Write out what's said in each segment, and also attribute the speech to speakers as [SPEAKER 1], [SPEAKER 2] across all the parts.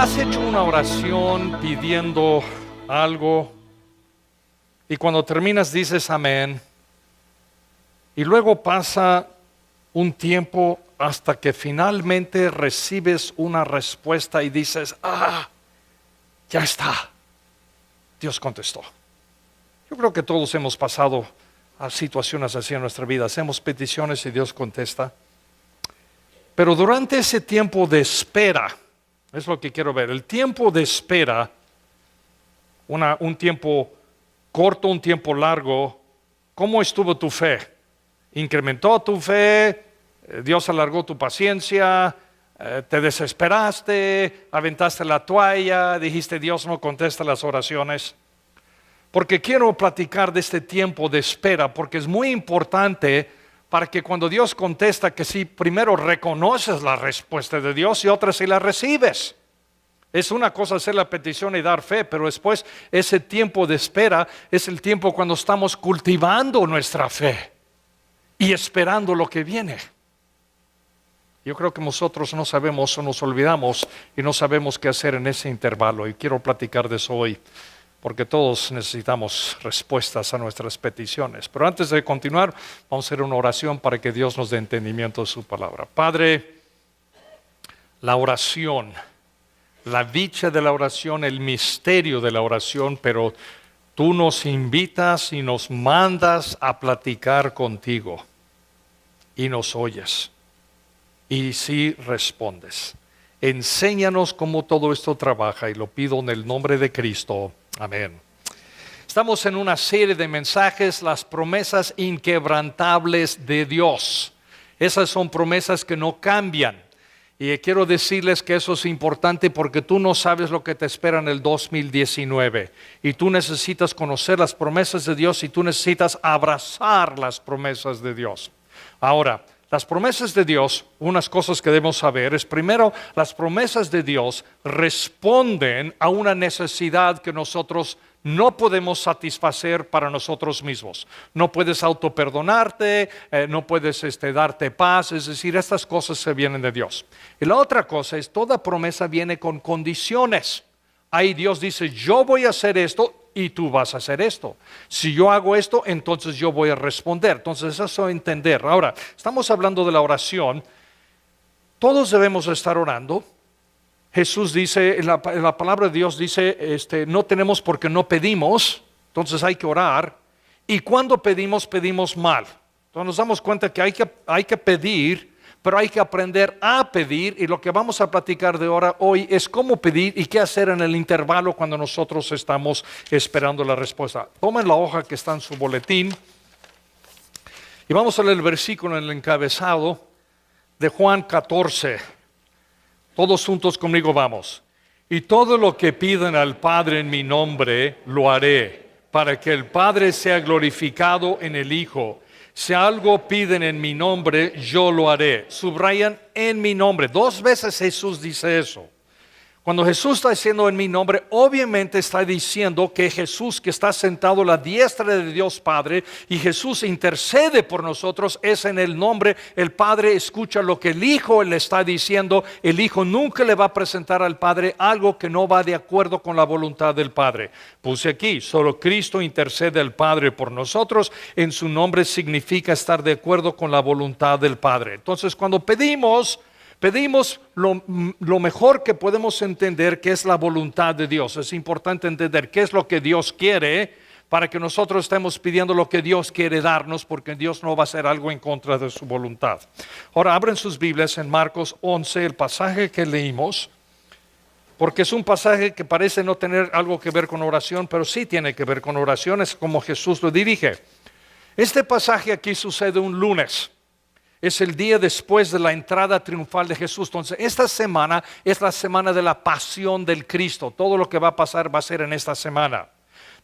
[SPEAKER 1] ¿Has hecho una oración pidiendo algo y cuando terminas dices amén y luego pasa un tiempo hasta que finalmente recibes una respuesta y dices, ya está, Dios contestó? Yo creo que todos hemos pasado a situaciones así en nuestra vida, hacemos peticiones y Dios contesta, pero durante ese tiempo de espera, es lo que quiero ver, el tiempo de espera, un tiempo corto, un tiempo largo, ¿cómo estuvo tu fe? ¿Incrementó tu fe? ¿Dios alargó tu paciencia? ¿Te desesperaste? ¿Aventaste la toalla? ¿Dijiste Dios no contesta las oraciones? Porque quiero platicar de este tiempo de espera, porque es muy importante para que cuando Dios contesta, que sí, primero reconoces la respuesta de Dios y otra si la recibes. Es una cosa hacer la petición y dar fe, pero después ese tiempo de espera es el tiempo cuando estamos cultivando nuestra fe y esperando lo que viene. Yo creo que nosotros no sabemos o nos olvidamos y no sabemos qué hacer en ese intervalo, y quiero platicar de eso hoy, porque todos necesitamos respuestas a nuestras peticiones. Pero antes de continuar, vamos a hacer una oración para que Dios nos dé entendimiento de su palabra. Padre, la oración, la dicha de la oración, el misterio de la oración, pero tú nos invitas y nos mandas a platicar contigo y nos oyes y sí respondes. Enséñanos cómo todo esto trabaja y lo pido en el nombre de Cristo. Amén. Estamos en una serie de mensajes, las promesas inquebrantables de Dios. Esas son promesas que no cambian. Y quiero decirles que eso es importante porque tú no sabes lo que te espera en el 2019. Y tú necesitas conocer las promesas de Dios y tú necesitas abrazar las promesas de Dios. Ahora, las promesas de Dios, unas cosas que debemos saber es, primero, las promesas de Dios responden a una necesidad que nosotros no podemos satisfacer para nosotros mismos. No puedes autoperdonarte, no puedes darte paz, es decir, estas cosas se vienen de Dios. Y la otra cosa es, toda promesa viene con condiciones. Ahí Dios dice, yo voy a hacer esto y tú vas a hacer esto. Si yo hago esto, entonces yo voy a responder. Entonces eso es entender. Ahora, estamos hablando de la oración. Todos debemos estar orando. Jesús dice, en la palabra de Dios dice, no tenemos porque no pedimos, entonces hay que orar. Y cuando pedimos, pedimos mal. Entonces nos damos cuenta que hay que pedir, pero hay que aprender a pedir, y lo que vamos a platicar de hoy es cómo pedir y qué hacer en el intervalo cuando nosotros estamos esperando la respuesta. Tomen la hoja que está en su boletín y vamos a leer el versículo en el encabezado de Juan 14. Todos juntos conmigo vamos. Y todo lo que pidan al Padre en mi nombre, lo haré, para que el Padre sea glorificado en el Hijo. Si algo piden en mi nombre, yo lo haré. Subrayan en mi nombre. 2 veces Jesús dice eso. Cuando Jesús está diciendo en mi nombre, obviamente está diciendo que Jesús, que está sentado a la diestra de Dios Padre, y Jesús intercede por nosotros, es en el nombre. El Padre escucha lo que el Hijo le está diciendo. El Hijo nunca le va a presentar al Padre algo que no va de acuerdo con la voluntad del Padre. Puse aquí, solo Cristo intercede al Padre por nosotros. En su nombre significa estar de acuerdo con la voluntad del Padre. Entonces, cuando pedimos lo mejor que podemos entender, que es la voluntad de Dios. Es importante entender qué es lo que Dios quiere para que nosotros estemos pidiendo lo que Dios quiere darnos, porque Dios no va a hacer algo en contra de su voluntad. Ahora abren sus Biblias en Marcos 11, el pasaje que leímos, porque es un pasaje que parece no tener algo que ver con oración, pero sí tiene que ver con oración, es como Jesús lo dirige. Este pasaje aquí sucede un lunes. Es el día después de la entrada triunfal de Jesús. Entonces, esta semana es la semana de la pasión del Cristo. Todo lo que va a pasar va a ser en esta semana.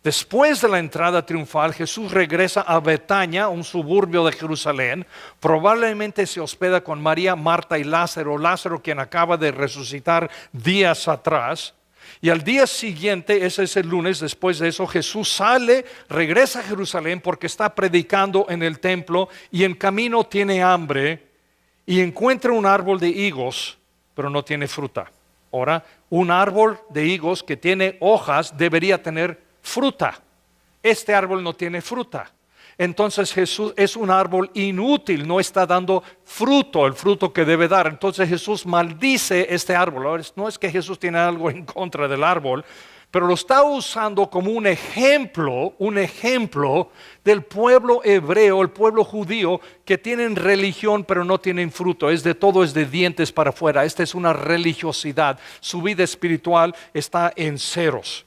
[SPEAKER 1] Después de la entrada triunfal, Jesús regresa a Betania, un suburbio de Jerusalén. Probablemente se hospeda con María, Marta y Lázaro. Lázaro, quien acaba de resucitar días atrás. Y al día siguiente, ese es el lunes, después de eso Jesús sale, regresa a Jerusalén porque está predicando en el templo, y en camino tiene hambre y encuentra un árbol de higos, pero no tiene fruta. Ahora, un árbol de higos que tiene hojas debería tener fruta. Este árbol no tiene fruta. Entonces Jesús es un árbol inútil, no está dando fruto, el fruto que debe dar. Entonces Jesús maldice este árbol. Ahora, no es que Jesús tiene algo en contra del árbol, pero lo está usando como un ejemplo del pueblo hebreo, el pueblo judío, que tienen religión pero no tienen fruto. Todo es de dientes para afuera. Esta es una religiosidad. Su vida espiritual está en ceros.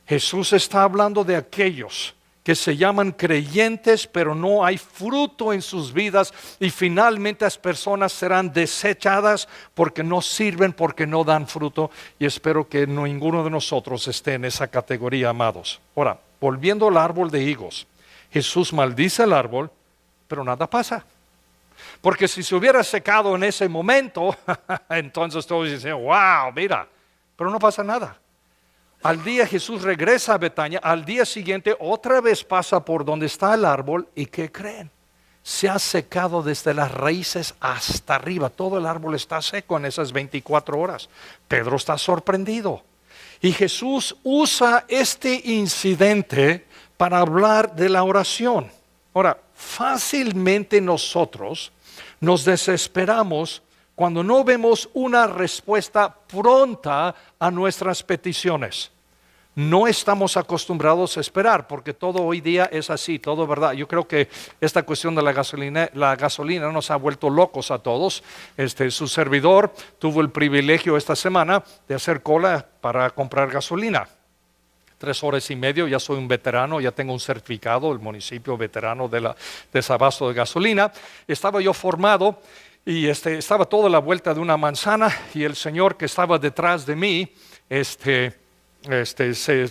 [SPEAKER 1] Jesús está hablando de aquellos que se llaman creyentes, pero no hay fruto en sus vidas, y finalmente las personas serán desechadas porque no sirven, porque no dan fruto, y espero que ninguno de nosotros esté en esa categoría, amados. Ahora, volviendo al árbol de higos, Jesús maldice el árbol, pero nada pasa. Porque si se hubiera secado en ese momento, entonces todos dicen, wow, mira, pero no pasa nada. Al día Jesús regresa a Betania, al día siguiente otra vez pasa por donde está el árbol, y ¿qué creen? Se ha secado desde las raíces hasta arriba. Todo el árbol está seco en esas 24 horas. Pedro está sorprendido. Y Jesús usa este incidente para hablar de la oración. Ahora, fácilmente nosotros nos desesperamos cuando no vemos una respuesta pronta a nuestras peticiones. No estamos acostumbrados a esperar, porque todo hoy día es así, todo verdad. Yo creo que esta cuestión de la gasolina nos ha vuelto locos a todos. Su servidor tuvo el privilegio esta semana de hacer cola para comprar gasolina. 3 horas y media, ya soy un veterano, ya tengo un certificado, el municipio veterano de desabasto de gasolina. Estaba yo formado y estaba toda la vuelta de una manzana, y el señor que estaba detrás de mí, se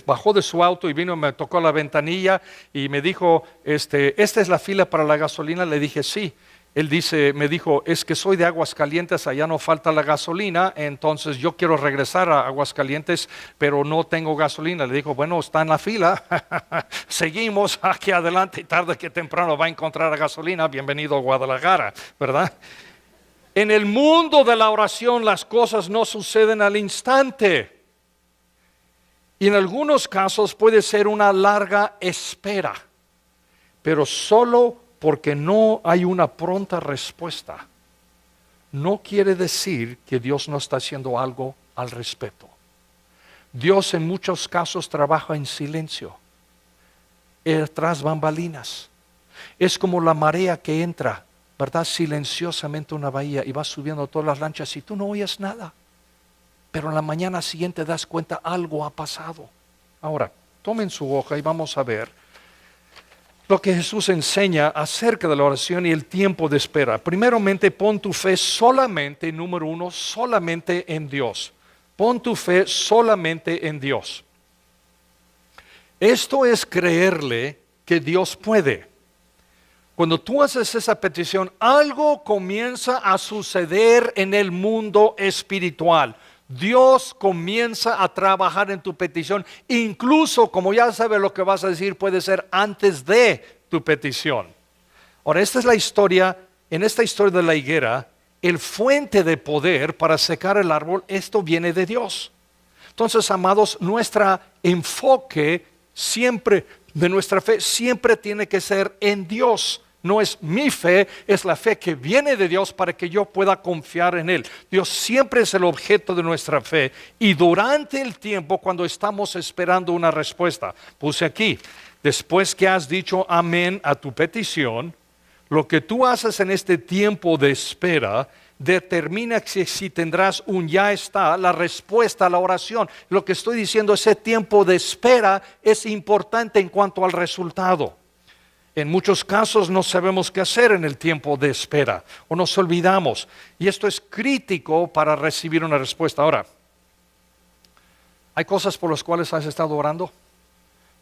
[SPEAKER 1] bajó de su auto y vino, me tocó la ventanilla y me dijo, ¿esta es la fila para la gasolina? Le dije, sí. Él me dijo, es que soy de Aguascalientes, allá no falta la gasolina, entonces yo quiero regresar a Aguascalientes, pero no tengo gasolina. Le dijo, bueno, está en la fila, seguimos aquí adelante, y tarde que temprano va a encontrar la gasolina. Bienvenido a Guadalajara, ¿verdad? En el mundo de la oración las cosas no suceden al instante. Y en algunos casos puede ser una larga espera, pero solo porque no hay una pronta respuesta, no quiere decir que Dios no está haciendo algo al respecto. Dios en muchos casos trabaja en silencio, tras bambalinas. Es como la marea que entra, ¿verdad? Silenciosamente una bahía y va subiendo todas las lanchas y tú no oyes nada. Pero en la mañana siguiente das cuenta, algo ha pasado. Ahora, tomen su hoja y vamos a ver lo que Jesús enseña acerca de la oración y el tiempo de espera. Primeramente, pon tu fe solamente, número 1, solamente en Dios. Pon tu fe solamente en Dios. Esto es creerle que Dios puede. Cuando tú haces esa petición, algo comienza a suceder en el mundo espiritual. Dios comienza a trabajar en tu petición, incluso como ya sabes lo que vas a decir, puede ser antes de tu petición. Ahora, esta es la historia, en esta historia de la higuera, el fuente de poder para secar el árbol, esto viene de Dios. Entonces, amados, nuestro enfoque siempre, de nuestra fe, siempre tiene que ser en Dios. No es mi fe, es la fe que viene de Dios para que yo pueda confiar en Él. Dios siempre es el objeto de nuestra fe. Y durante el tiempo, cuando estamos esperando una respuesta, puse aquí, después que has dicho amén a tu petición, lo que tú haces en este tiempo de espera determina si tendrás un ya está, la respuesta a la oración. Lo que estoy diciendo, ese tiempo de espera es importante en cuanto al resultado. En muchos casos no sabemos qué hacer en el tiempo de espera o nos olvidamos, y esto es crítico para recibir una respuesta. Ahora, ¿hay cosas por las cuales has estado orando?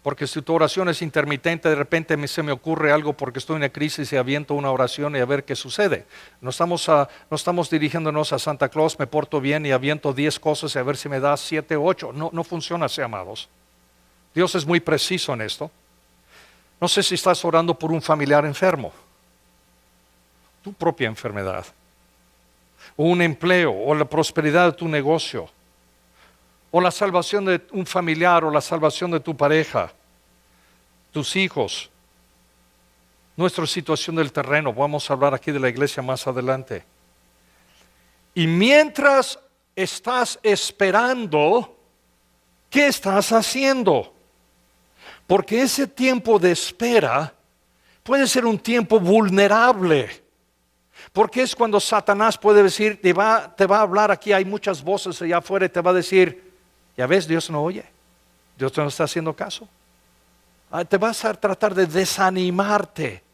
[SPEAKER 1] Porque si tu oración es intermitente, de repente se me ocurre algo porque estoy en una crisis y aviento una oración y a ver qué sucede. No estamos dirigiéndonos a Santa Claus, me porto bien y aviento 10 cosas y a ver si me da 7 o 8. No funciona así, amados. Dios es muy preciso en esto. No sé si estás orando por un familiar enfermo, tu propia enfermedad, o un empleo, o la prosperidad de tu negocio. o la salvación de un familiar, o la salvación de tu pareja, tus hijos, nuestra situación del terreno. Vamos a hablar aquí de la iglesia más adelante. Y mientras estás esperando, ¿qué estás haciendo? Porque ese tiempo de espera puede ser un tiempo vulnerable. Porque es cuando Satanás puede decir, te va a hablar aquí, hay muchas voces allá afuera y te va a decir, ya ves, Dios no oye, Dios no está haciendo caso. Te vas a tratar de desanimarte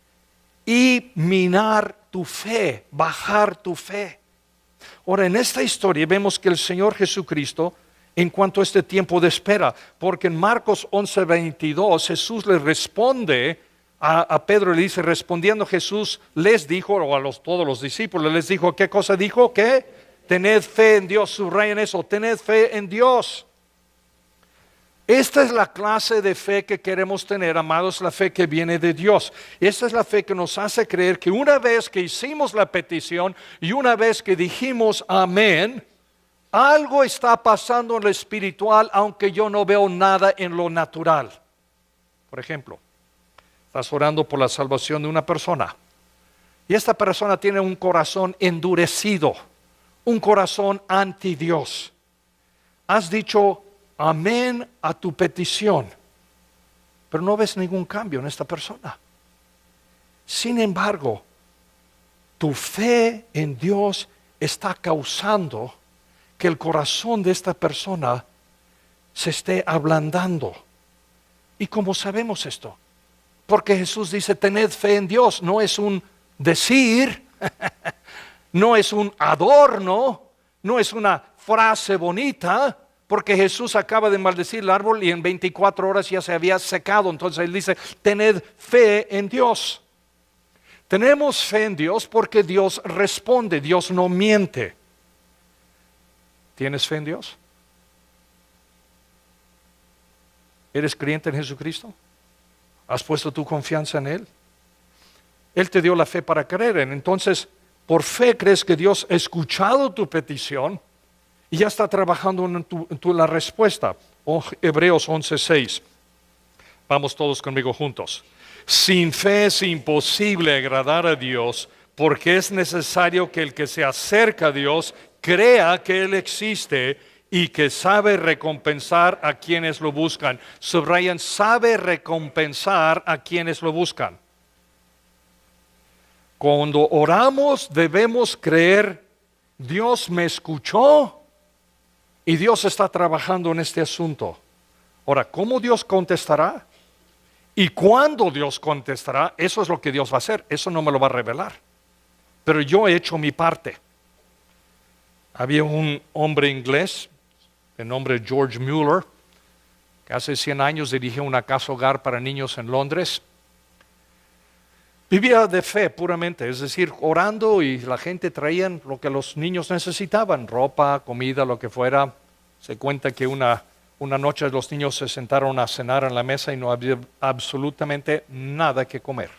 [SPEAKER 1] y minar tu fe, bajar tu fe. Ahora, en esta historia vemos que el Señor Jesucristo, en cuanto a este tiempo de espera, porque en Marcos 11:22 Jesús le responde a Pedro, le dice, respondiendo Jesús les dijo, o a todos los discípulos les dijo, ¿qué cosa dijo? ¿Qué? Tened fe en Dios, subrayen eso, tened fe en Dios. Esta es la clase de fe que queremos tener, amados, la fe que viene de Dios. Esta es la fe que nos hace creer que una vez que hicimos la petición y una vez que dijimos amén, algo está pasando en lo espiritual, aunque yo no veo nada en lo natural. Por ejemplo, estás orando por la salvación de una persona y esta persona tiene un corazón endurecido, un corazón anti Dios. Has dicho amén a tu petición, pero no ves ningún cambio en esta persona. Sin embargo, tu fe en Dios está causando que el corazón de esta persona se esté ablandando. ¿Y cómo sabemos esto? Porque Jesús dice, tened fe en Dios. No es un decir, no es un adorno, no es una frase bonita, porque Jesús acaba de maldecir el árbol y en 24 horas ya se había secado. Entonces Él dice, tened fe en Dios. Tenemos fe en Dios porque Dios responde, Dios no miente. ¿Tienes fe en Dios? ¿Eres creyente en Jesucristo? ¿Has puesto tu confianza en Él? Él te dio la fe para creer en. Entonces, por fe crees que Dios ha escuchado tu petición y ya está trabajando en la respuesta. Hebreos 11:6. Vamos todos conmigo juntos. Sin fe es imposible agradar a Dios, porque es necesario que el que se acerca a Dios crea que Él existe y que sabe recompensar a quienes lo buscan. Subrayan, sabe recompensar a quienes lo buscan. Cuando oramos debemos creer, Dios me escuchó y Dios está trabajando en este asunto. Ahora, ¿cómo Dios contestará? Y cuándo Dios contestará, eso es lo que Dios va a hacer. Eso no me lo va a revelar. Pero yo he hecho mi parte. Había un hombre inglés, de nombre George Mueller, que hace 100 años dirigió una casa hogar para niños en Londres. Vivía de fe puramente, es decir, orando, y la gente traían lo que los niños necesitaban, ropa, comida, lo que fuera. Se cuenta que una noche los niños se sentaron a cenar en la mesa y no había absolutamente nada que comer.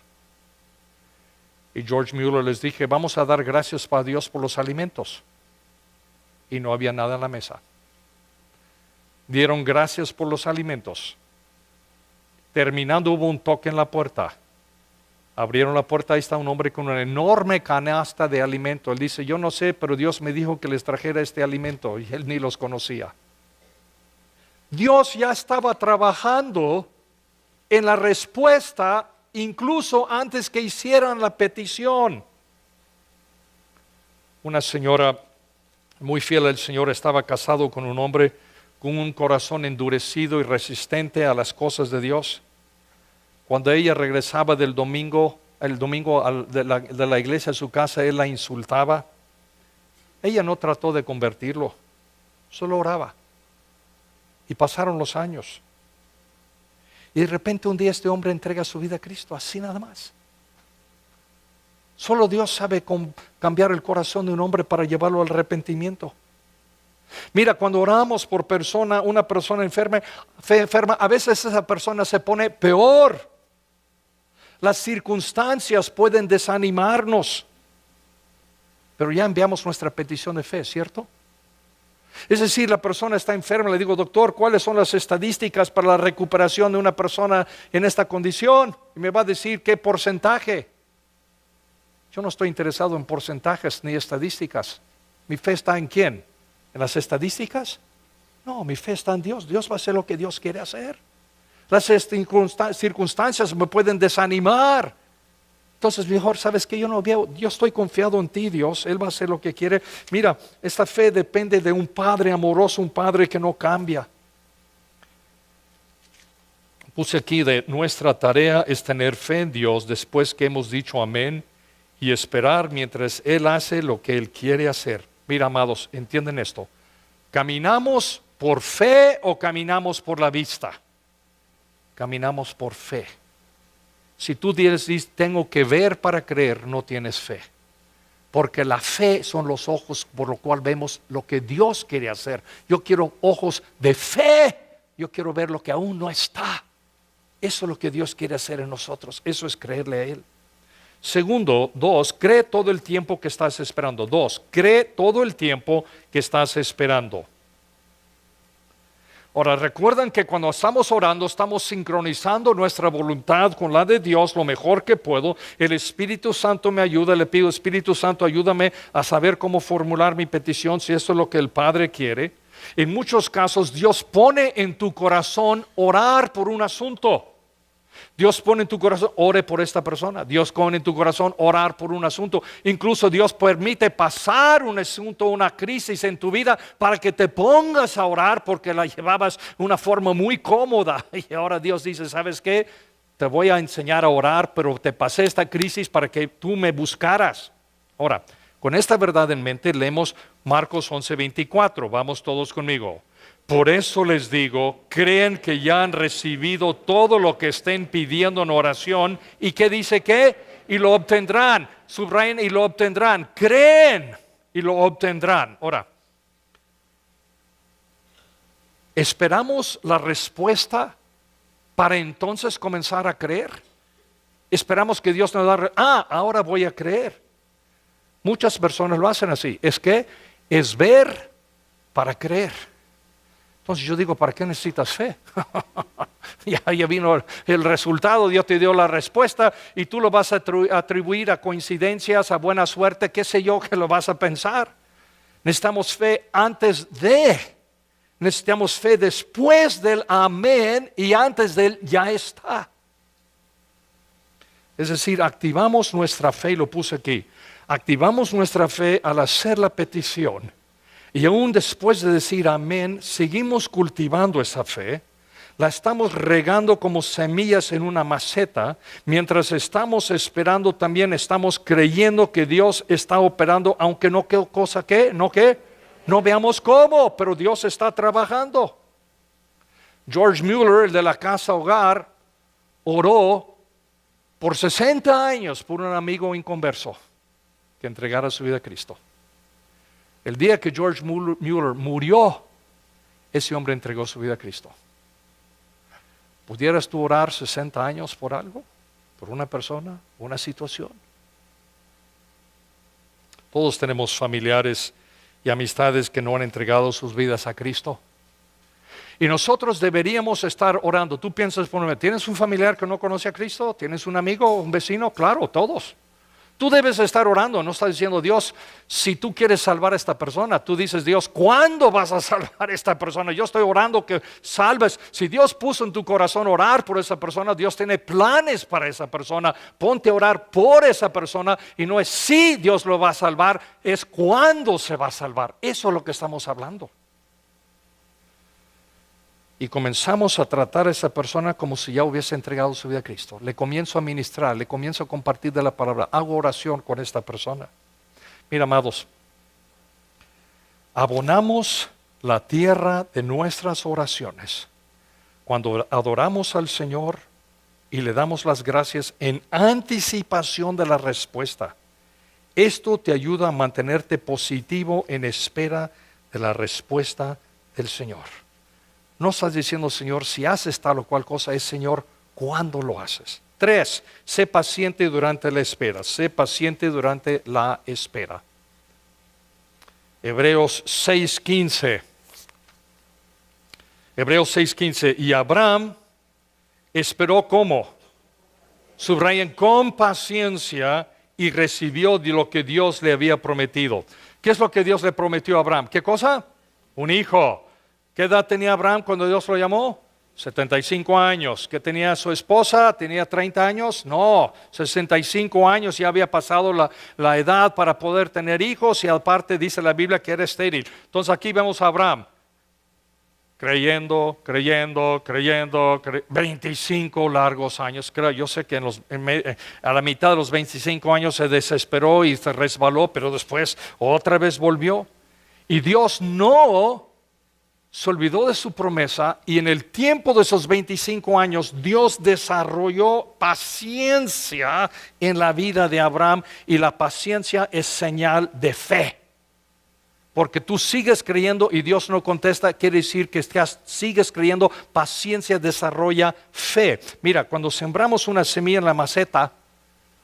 [SPEAKER 1] Y George Mueller les dije, vamos a dar gracias a Dios por los alimentos. Y no había nada en la mesa. Dieron gracias por los alimentos. Terminando hubo un toque en la puerta. Abrieron la puerta, ahí está un hombre con una enorme canasta de alimento. Él dice, yo no sé, pero Dios me dijo que les trajera este alimento, y él ni los conocía. Dios ya estaba trabajando en la respuesta incluso antes que hicieran la petición. Una señora muy fiel al Señor estaba casado con un hombre con un corazón endurecido y resistente a las cosas de Dios. Cuando ella regresaba el domingo de la iglesia a su casa, él la insultaba. Ella no trató de convertirlo, solo oraba. Y pasaron los años. Y de repente un día este hombre entrega su vida a Cristo, así nada más. Solo Dios sabe cambiar el corazón de un hombre para llevarlo al arrepentimiento. Mira, cuando oramos por una persona enferma, a veces esa persona se pone peor. Las circunstancias pueden desanimarnos, pero ya enviamos nuestra petición de fe, ¿cierto? Es decir, la persona está enferma, le digo, doctor, ¿cuáles son las estadísticas para la recuperación de una persona en esta condición? Y me va a decir qué porcentaje. Yo no estoy interesado en porcentajes ni estadísticas. ¿Mi fe está en quién? ¿En las estadísticas? No, mi fe está en Dios. Dios va a hacer lo que Dios quiere hacer. Las circunstancias me pueden desanimar. Entonces, mejor, ¿sabes qué? Yo estoy confiado en ti, Dios. Él va a hacer lo que quiere. Mira, esta fe depende de un Padre amoroso, un Padre que no cambia. Puse aquí de nuestra tarea es tener fe en Dios después que hemos dicho amén y esperar mientras Él hace lo que Él quiere hacer. Mira, amados, ¿entienden esto? ¿Caminamos por fe o caminamos por la vista? Caminamos por fe. Si tú dices, tengo que ver para creer, no tienes fe. Porque la fe son los ojos por lo cual vemos lo que Dios quiere hacer. Yo quiero ojos de fe. Yo quiero ver lo que aún no está. Eso es lo que Dios quiere hacer en nosotros. Eso es creerle a Él. Segundo, 2, cree todo el tiempo que estás esperando. 2, cree todo el tiempo que estás esperando. Ahora, recuerden que cuando estamos orando, estamos sincronizando nuestra voluntad con la de Dios lo mejor que puedo. El Espíritu Santo me ayuda, le pido, Espíritu Santo, ayúdame a saber cómo formular mi petición, si eso es lo que el Padre quiere. En muchos casos, Dios pone en tu corazón orar por un asunto. Dios pone en tu corazón, ore por esta persona. Dios pone en tu corazón orar por un asunto. Incluso Dios permite pasar un asunto, una crisis en tu vida para que te pongas a orar porque la llevabas de una forma muy cómoda. Y ahora Dios dice, ¿sabes qué? Te voy a enseñar a orar, pero te pasé esta crisis para que tú me buscaras. Ahora, con esta verdad en mente, leemos Marcos 11:24. Vamos todos conmigo. Por eso les digo, creen que ya han recibido todo lo que estén pidiendo en oración. ¿Y qué dice qué? Y lo obtendrán. Subrayen, y lo obtendrán. Creen y lo obtendrán. Ahora, ¿esperamos la respuesta para entonces comenzar a creer? Esperamos que Dios nos da, ahora voy a creer. Muchas personas lo hacen así. Es ver para creer. Entonces yo digo, ¿para qué necesitas fe? ya vino el resultado, Dios te dio la respuesta y tú lo vas a atribuir a coincidencias, a buena suerte, qué sé yo que lo vas a pensar. Necesitamos fe antes de, necesitamos fe después del amén y antes del ya está. Es decir, activamos nuestra fe, y lo puse aquí, activamos nuestra fe al hacer la petición. Y aún después de decir amén, seguimos cultivando esa fe, la estamos regando como semillas en una maceta, mientras estamos esperando también estamos creyendo que Dios está operando, aunque no no veamos cómo, pero Dios está trabajando. George Mueller, el de la Casa Hogar, oró por 60 años por un amigo inconverso que entregara su vida a Cristo. El día que George Mueller murió, ese hombre entregó su vida a Cristo. ¿Pudieras tú orar 60 años por algo? ¿Por una persona? ¿Una situación? Todos tenemos familiares y amistades que no han entregado sus vidas a Cristo. Y nosotros deberíamos estar orando. Tú piensas, ¿tienes un familiar que no conoce a Cristo? ¿Tienes un amigo, un vecino? Claro, todos. Tú debes estar orando, no estás diciendo, Dios, si tú quieres salvar a esta persona, tú dices, Dios, ¿cuándo vas a salvar a esta persona? Yo estoy orando que salves. Si Dios puso en tu corazón orar por esa persona, Dios tiene planes para esa persona. Ponte a orar por esa persona y no es si Dios lo va a salvar, es cuándo se va a salvar. Eso es lo que estamos hablando. Y comenzamos a tratar a esa persona como si ya hubiese entregado su vida a Cristo. Le comienzo a ministrar, le comienzo a compartir de la palabra. Hago oración con esta persona. Mira, amados, abonamos la tierra de nuestras oraciones cuando adoramos al Señor y le damos las gracias en anticipación de la respuesta. Esto te ayuda a mantenerte positivo en espera de la respuesta del Señor. No estás diciendo, Señor, si haces tal o cual cosa, es Señor, ¿cuándo lo haces? 3, sé paciente durante la espera. Sé paciente durante la espera. Hebreos 6:15. Hebreos 6:15. Y Abraham esperó ¿cómo? Subrayen, con paciencia, y recibió de lo que Dios le había prometido. ¿Qué es lo que Dios le prometió a Abraham? ¿Qué cosa? Un hijo. ¿Qué edad tenía Abraham cuando Dios lo llamó? 75 años. ¿Qué tenía su esposa? ¿Tenía 30 años? No, 65 años, ya había pasado la edad para poder tener hijos, y aparte dice la Biblia que era estéril. Entonces aquí vemos a Abraham creyendo, 25 largos años. Creo, yo sé que a la mitad de los 25 años se desesperó y se resbaló, pero después otra vez volvió. Y Dios no se olvidó de su promesa, y en el tiempo de esos 25 años Dios desarrolló paciencia en la vida de Abraham, y la paciencia es señal de fe. Porque tú sigues creyendo y Dios no contesta, quiere decir que sigues creyendo. Paciencia desarrolla fe. Mira, cuando sembramos una semilla en la maceta,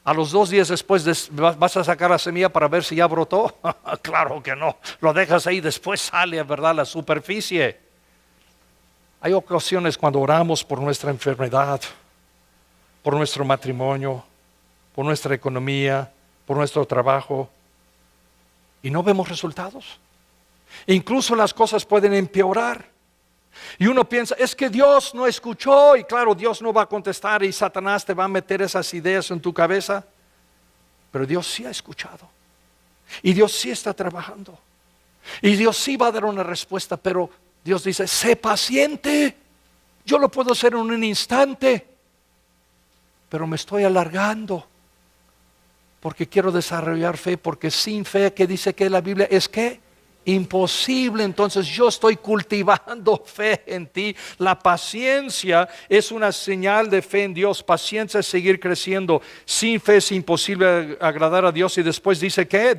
[SPEAKER 1] a los 2 días después vas a sacar la semilla para ver si ya brotó. Claro que no, lo dejas ahí, después sale, ¿verdad?, la superficie. Hay ocasiones cuando oramos por nuestra enfermedad, por nuestro matrimonio, por nuestra economía, por nuestro trabajo, y no vemos resultados. Incluso las cosas pueden empeorar. Y uno piensa, es que Dios no escuchó. Y claro, Dios no va a contestar, y Satanás te va a meter esas ideas en tu cabeza. Pero Dios sí ha escuchado. Y Dios sí está trabajando. Y Dios sí va a dar una respuesta. Pero Dios dice, sé paciente. Yo lo puedo hacer en un instante, pero me estoy alargando, porque quiero desarrollar fe. Porque sin fe, ¿qué dice que la Biblia? Es que imposible. Entonces yo estoy cultivando fe en ti. La paciencia es una señal de fe en Dios. Paciencia es seguir creciendo. Sin fe es imposible agradar a Dios. Y después dice que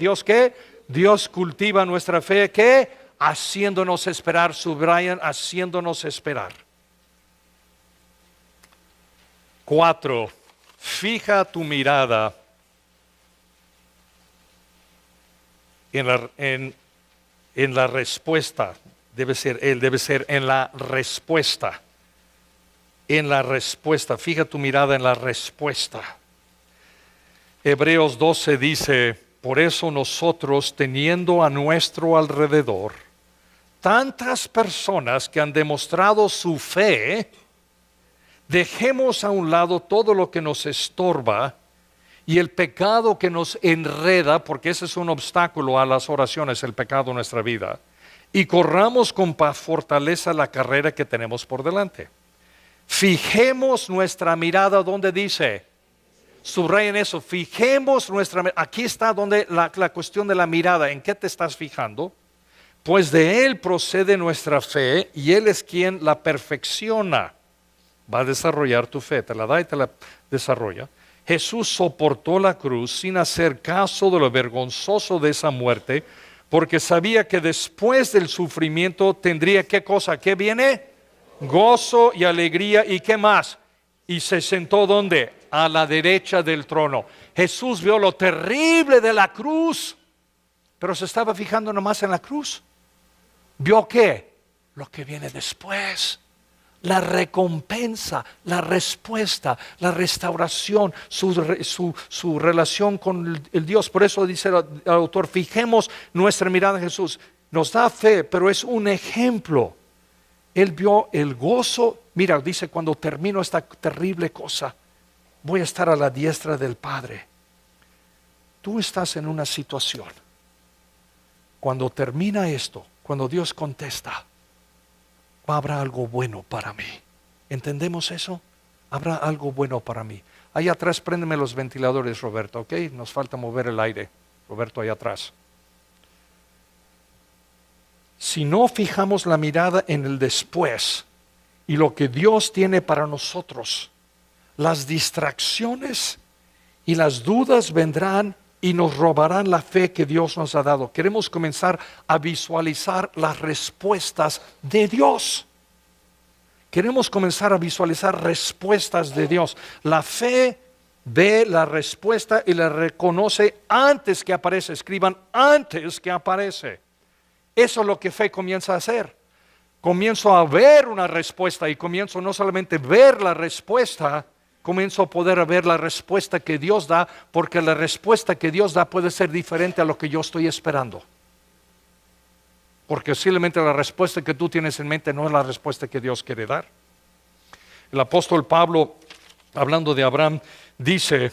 [SPEAKER 1] Dios cultiva nuestra fe, que haciéndonos esperar. Subrayan, haciéndonos esperar. 4. Fija tu mirada en la respuesta. Debe ser en la respuesta. En la respuesta. Fija tu mirada en la respuesta. Hebreos 12 dice, por eso nosotros, teniendo a nuestro alrededor tantas personas que han demostrado su fe, dejemos a un lado todo lo que nos estorba y el pecado que nos enreda, porque ese es un obstáculo a las oraciones, el pecado en nuestra vida, y corramos con fortaleza la carrera que tenemos por delante. Fijemos nuestra mirada donde dice, subrayen eso, fijemos nuestra mirada. Aquí está donde la cuestión de la mirada. ¿En qué te estás fijando? Pues de Él procede nuestra fe, y Él es quien la perfecciona. Va a desarrollar tu fe, te la da y te la desarrolla. Jesús soportó la cruz sin hacer caso de lo vergonzoso de esa muerte, porque sabía que después del sufrimiento tendría, ¿qué cosa? ¿Qué viene? Gozo y alegría. ¿Y qué más? Y se sentó, ¿dónde? A la derecha del trono. Jesús vio lo terrible de la cruz, pero se estaba fijando nomás en la cruz. ¿Vio qué? Lo que viene después. La recompensa, la respuesta, la restauración, su relación con el Dios. Por eso dice el autor, fijemos nuestra mirada en Jesús. Nos da fe, pero es un ejemplo. Él vio el gozo. Mira, dice, cuando termino esta terrible cosa, voy a estar a la diestra del Padre. Tú estás en una situación. Cuando termina esto, cuando Dios contesta, habrá algo bueno para mí. ¿Entendemos eso? Habrá algo bueno para mí. Allá atrás, préndeme los ventiladores, Roberto, ¿ok? Nos falta mover el aire. Roberto, allá atrás. Si no fijamos la mirada en el después y lo que Dios tiene para nosotros, las distracciones y las dudas vendrán y nos robarán la fe que Dios nos ha dado. Queremos comenzar a visualizar las respuestas de Dios. Queremos comenzar a visualizar respuestas de Dios. La fe ve la respuesta y la reconoce antes que aparece. Escriban, antes que aparece. Eso es lo que fe comienza a hacer. comienzo a ver una respuesta y comienzo no solamente ver la respuesta, comienzo a poder ver la respuesta que Dios da, porque la respuesta que Dios da puede ser diferente a lo que yo estoy esperando. Porque posiblemente la respuesta que tú tienes en mente no es la respuesta que Dios quiere dar. El apóstol Pablo, hablando de Abraham, dice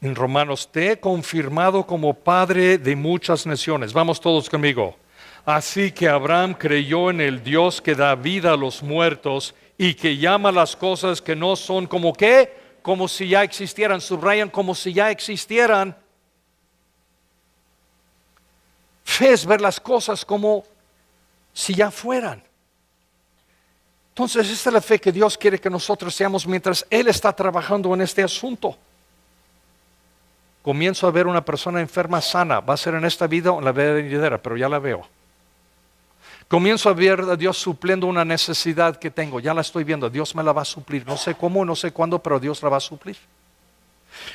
[SPEAKER 1] en Romanos: te he confirmado como padre de muchas naciones. Vamos todos conmigo. Así que Abraham creyó en el Dios que da vida a los muertos y que llama las cosas que no son como ¿qué? Como si ya existieran. Subrayan: como si ya existieran. Fe es ver las cosas como si ya fueran. Entonces, esta es la fe que Dios quiere que nosotros seamos mientras Él está trabajando en este asunto. Comienzo a ver una persona enferma sana. Va a ser en esta vida o en la vida venidera, pero ya la veo. Comienzo a ver a Dios supliendo una necesidad que tengo. Ya la estoy viendo. Dios me la va a suplir. No sé cómo, no sé cuándo, pero Dios la va a suplir.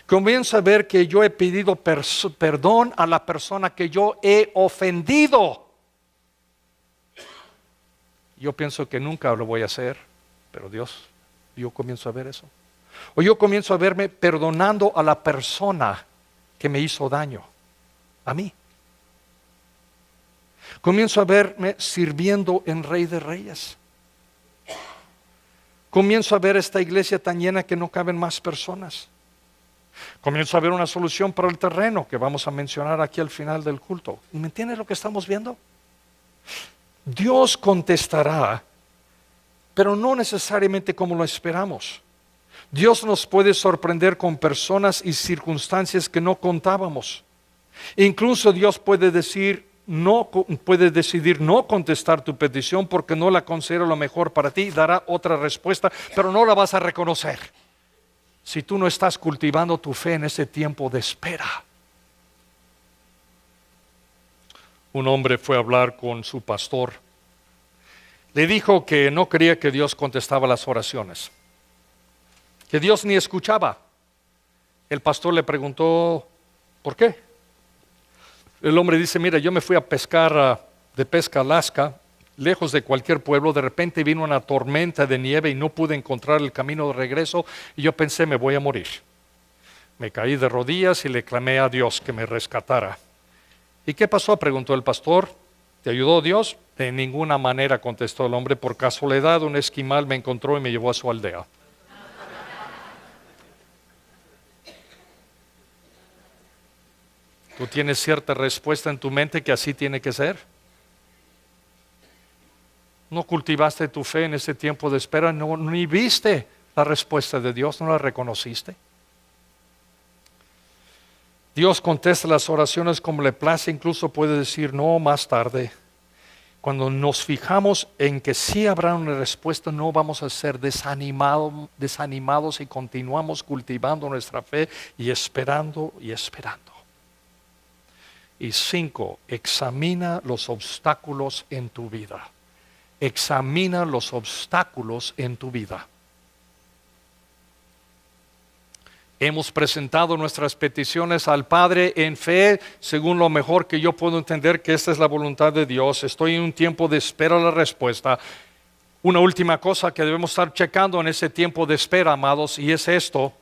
[SPEAKER 1] Comienzo a ver que yo he pedido perdón a la persona que yo he ofendido. Yo pienso que nunca lo voy a hacer, pero yo comienzo a ver eso. O yo comienzo a verme perdonando a la persona que me hizo daño, a mí. Comienzo a verme sirviendo en Rey de Reyes. Comienzo a ver esta iglesia tan llena que no caben más personas. Comienzo a ver una solución para el terreno que vamos a mencionar aquí al final del culto. ¿Me entiendes lo que estamos viendo? Dios contestará, pero no necesariamente como lo esperamos. Dios nos puede sorprender con personas y circunstancias que no contábamos. Incluso Dios puede decidir no contestar tu petición porque no la considera lo mejor para ti. Dará otra respuesta, pero no la vas a reconocer si tú no estás cultivando tu fe en ese tiempo de espera. Un hombre fue a hablar con su pastor. Le dijo que no creía que Dios contestaba las oraciones, que Dios ni escuchaba. El pastor le preguntó, ¿por qué? El hombre dice: mira, yo me fui a pescar de pesca a Alaska, lejos de cualquier pueblo. De repente vino una tormenta de nieve y no pude encontrar el camino de regreso, y yo pensé: me voy a morir. Me caí de rodillas y le clamé a Dios que me rescatara. ¿Y qué pasó?, preguntó el pastor. ¿Te ayudó Dios? De ninguna manera, contestó el hombre. Por casualidad un esquimal me encontró y me llevó a su aldea. ¿Tú tienes cierta respuesta en tu mente que así tiene que ser? ¿No cultivaste tu fe en ese tiempo de espera? Ni viste la respuesta de Dios, no la reconociste. Dios contesta las oraciones como le place, incluso puede decir no más tarde. Cuando nos fijamos en que sí habrá una respuesta, no vamos a ser desanimados y continuamos cultivando nuestra fe y esperando y esperando. Y 5, examina los obstáculos en tu vida. Examina los obstáculos en tu vida. Hemos presentado nuestras peticiones al Padre en fe, según lo mejor que yo puedo entender que esta es la voluntad de Dios. Estoy en un tiempo de espera a la respuesta. Una última cosa que debemos estar checando en ese tiempo de espera, amados, y es esto.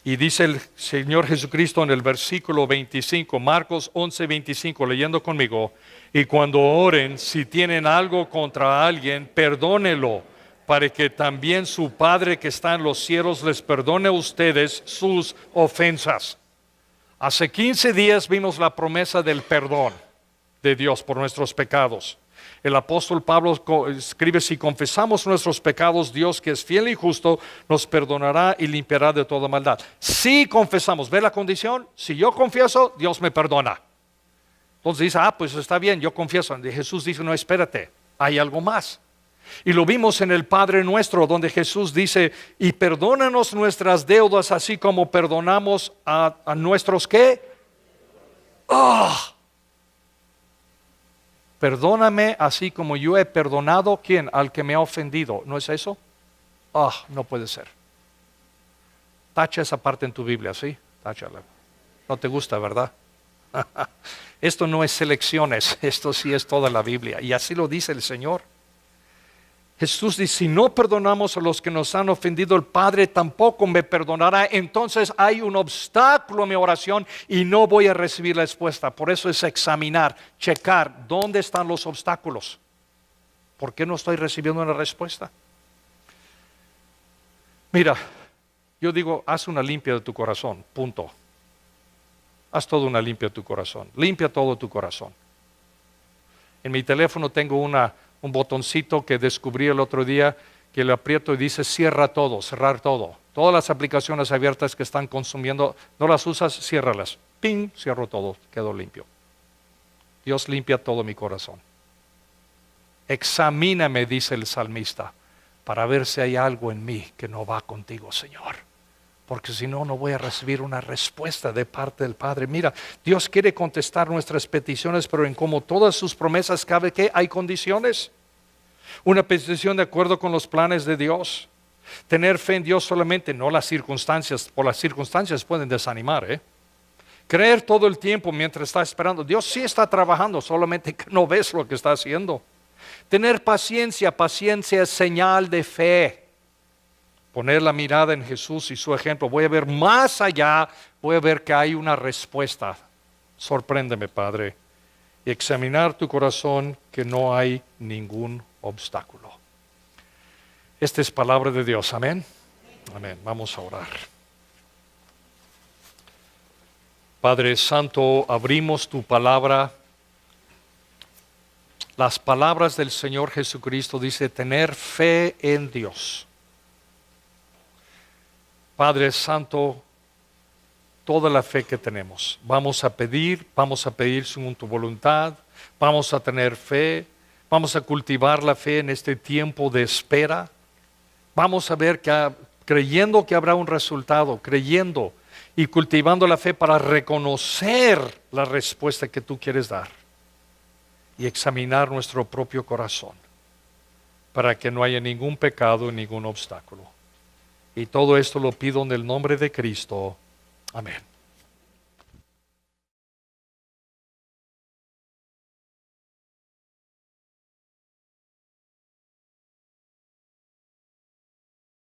[SPEAKER 1] Y dice el Señor Jesucristo en el versículo 25, Marcos 11:25, leyendo conmigo: y cuando oren, si tienen algo contra alguien, perdónelo, para que también su Padre que está en los cielos les perdone a ustedes sus ofensas. Hace 15 días vimos la promesa del perdón de Dios por nuestros pecados. El apóstol Pablo escribe: si confesamos nuestros pecados, Dios, que es fiel y justo, nos perdonará y limpiará de toda maldad. Si confesamos, ¿ve la condición? Si yo confieso, Dios me perdona. Entonces dice: pues está bien, yo confieso. Y Jesús dice: no, espérate, hay algo más. Y lo vimos en el Padre Nuestro, donde Jesús dice: y perdónanos nuestras deudas, así como perdonamos a nuestros ¿qué? Perdóname así como yo he perdonado, ¿quién? Al que me ha ofendido. ¿No es eso? No puede ser. Tacha esa parte en tu Biblia, ¿sí? Táchala. No te gusta, ¿verdad? Esto no es selecciones, esto sí es toda la Biblia. Y así lo dice el Señor. Jesús dice, si no perdonamos a los que nos han ofendido, el Padre tampoco me perdonará. Entonces hay un obstáculo en mi oración y no voy a recibir la respuesta. Por eso es examinar, checar dónde están los obstáculos. ¿Por qué no estoy recibiendo una respuesta? Mira, yo digo, haz una limpia de tu corazón, punto. Haz toda una limpia de tu corazón. Limpia todo tu corazón. En mi teléfono tengo un botoncito que descubrí el otro día que le aprieto y dice cierra todo, cerrar todo. Todas las aplicaciones abiertas que están consumiendo, no las usas, ciérralas. Ping, cierro todo, quedo limpio. Dios limpia todo mi corazón. Examíname, dice el salmista, para ver si hay algo en mí que no va contigo, Señor. Porque si no, no voy a recibir una respuesta de parte del Padre. Mira, Dios quiere contestar nuestras peticiones, pero en como todas sus promesas cabe que hay condiciones. Una petición de acuerdo con los planes de Dios. Tener fe en Dios solamente, no las circunstancias. Por las circunstancias pueden desanimar, Creer todo el tiempo mientras está esperando. Dios sí está trabajando, solamente que no ves lo que está haciendo. Tener paciencia, paciencia es señal de fe. Poner la mirada en Jesús y su ejemplo. Voy a ver más allá, voy a ver que hay una respuesta. Sorpréndeme, Padre. Y examinar tu corazón que no hay ningún obstáculo. Esta es palabra de Dios, amén. Amén, vamos a orar. Padre Santo, abrimos tu palabra. Las palabras del Señor Jesucristo dice tener fe en Dios. Padre Santo, toda la fe que tenemos, vamos a pedir según tu voluntad, vamos a tener fe, vamos a cultivar la fe en este tiempo de espera, vamos a ver creyendo que habrá un resultado, creyendo y cultivando la fe para reconocer la respuesta que tú quieres dar y examinar nuestro propio corazón para que no haya ningún pecado, ningún obstáculo. Y todo esto lo pido en el nombre de Cristo. Amén.